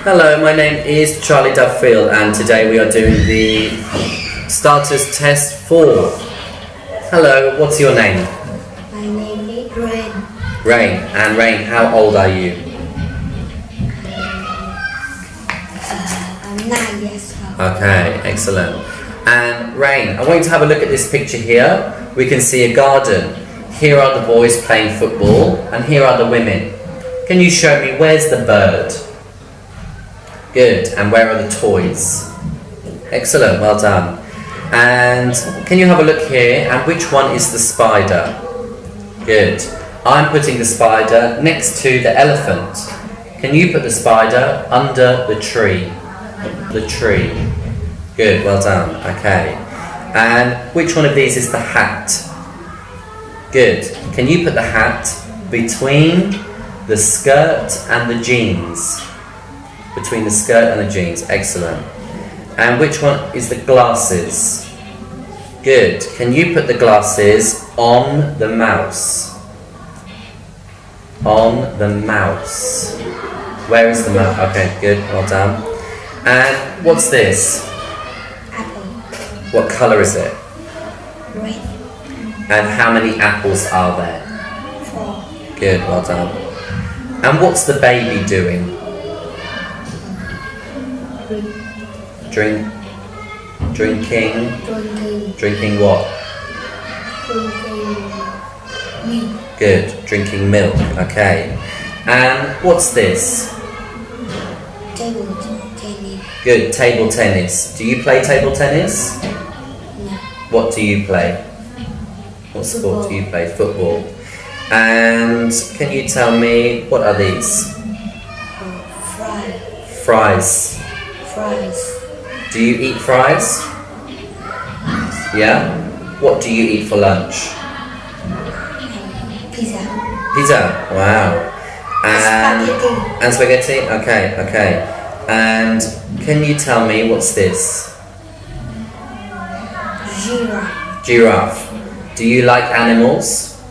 Hello, my name is Charlie Duffield and today we are doing the starters test 4. Hello, what's your name? My name is Rain. Rain. And Rain, how old are you? I'm 9 years old. Okay, excellent. And Rain, I want you to have a look at this picture here. We can see a garden. Here are the boys playing football and here are the women. Can you show me where's the bird? Good. And where are the toys? Excellent, well done. And can you have a look here and which one is the spider? Good. I'm putting the spider next to the elephant. Can you put the spider under the tree? The tree. Good, well done. Okay. And which one of these is the hat? Good. Can you put the hat between the skirt and the jeans? Between the skirt and the jeans. Excellent. And which one is the glasses? Good. Can you put the glasses on the mouse? On the mouse. Where is the mouse? Okay, good. Well done. And what's this? Apple. What colour is it? Red. And how many apples are there? 4. Good, well done. And what's the baby doing? Green. Drinking Drinking what? milk. Good, drinking milk, okay. And what's this? Table tennis. Good, table tennis. Do you play table tennis? No. What do you play? What sport do you play? Football. And can you tell me, what are these? Fries. Fries. Do you eat fries? Yeah? What do you eat for lunch? Pizza. Pizza. Wow. Spaghetti. And spaghetti? Okay. And can you tell me what's this? Giraffe. Giraffe. Do you like animals?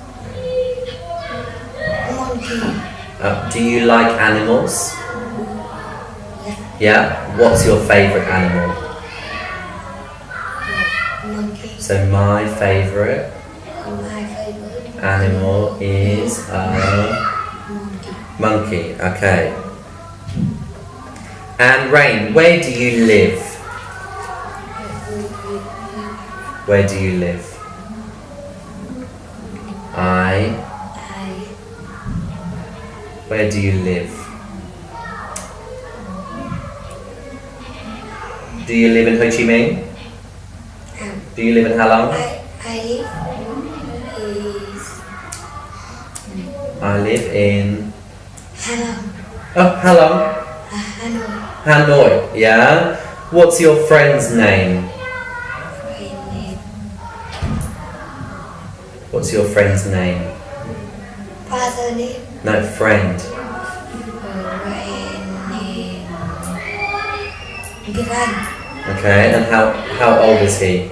Monkey. Do you like animals? Yeah? What's your favourite animal? Monkey. So my favourite My favorite animal is a monkey. Okay. And Rain, where do you live? Where do you live? Where do you live? Do you live in Ho Chi Minh? Do you live in Halong? I live in Halong. Oh, Halong. Hanoi. Yeah. What's your friend's name? What's your friend's name? Father name. No, friend. Tiếng Anh. Okay, and how old is he?